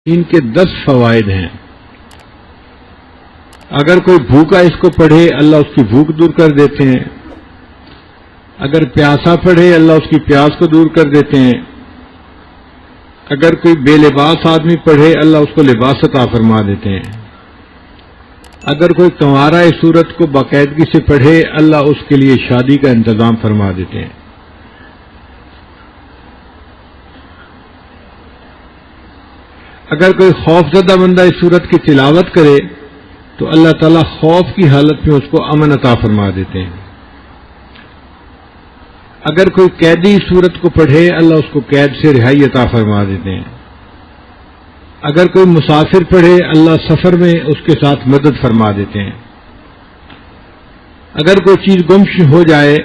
ان کے 10 فوائد ہیں۔ اگر کوئی بھوکا اس کو پڑھے اللہ اس کی بھوک دور کر دیتے ہیں، اگر پیاسا پڑھے اللہ اس کی پیاس کو دور کر دیتے ہیں، اگر کوئی بے لباس آدمی پڑھے اللہ اس کو لباس عطا فرما دیتے ہیں، اگر کوئی کنوارا اس سورت کو باقاعدگی سے پڑھے اللہ اس کے لیے شادی کا انتظام فرما دیتے ہیں۔ اگر کوئی خوف زدہ بندہ اس سورت کی تلاوت کرے تو اللہ تعالیٰ خوف کی حالت میں اس کو امن عطا فرما دیتے ہیں۔ اگر کوئی قیدی اس سورت کو پڑھے اللہ اس کو قید سے رہائی عطا فرما دیتے ہیں۔ اگر کوئی مسافر پڑھے اللہ سفر میں اس کے ساتھ مدد فرما دیتے ہیں۔ اگر کوئی چیز گم ہو جائے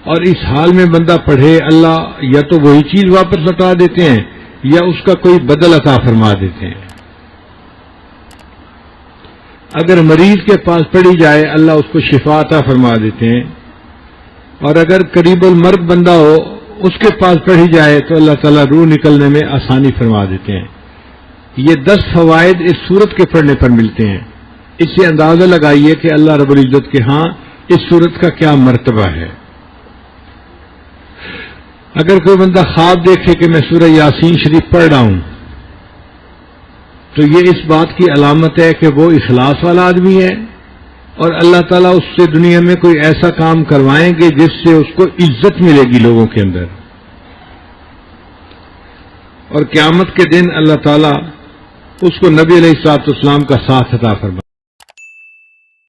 اور اس حال میں بندہ پڑھے اللہ یا تو وہی چیز واپس لوٹا دیتے ہیں یا اس کا کوئی بدل عطا فرما دیتے ہیں۔ اگر مریض کے پاس پڑھی جائے اللہ اس کو شفا عطا فرما دیتے ہیں، اور اگر قریب المرگ بندہ ہو اس کے پاس پڑھی جائے تو اللہ تعالیٰ روح نکلنے میں آسانی فرما دیتے ہیں۔ یہ 10 فوائد اس سورت کے پڑھنے پر ملتے ہیں۔ اس سے اندازہ لگائیے کہ اللہ رب العزت کے ہاں اس سورت کا کیا مرتبہ ہے۔ اگر کوئی بندہ خواب دیکھے کہ میں سورہ یاسین شریف پڑھ رہا ہوں تو یہ اس بات کی علامت ہے کہ وہ اخلاص والا آدمی ہے اور اللہ تعالیٰ اس سے دنیا میں کوئی ایسا کام کروائیں گے جس سے اس کو عزت ملے گی لوگوں کے اندر، اور قیامت کے دن اللہ تعالیٰ اس کو نبی علیہ الصلوۃ والسلام کا ساتھ عطا فرمائے۔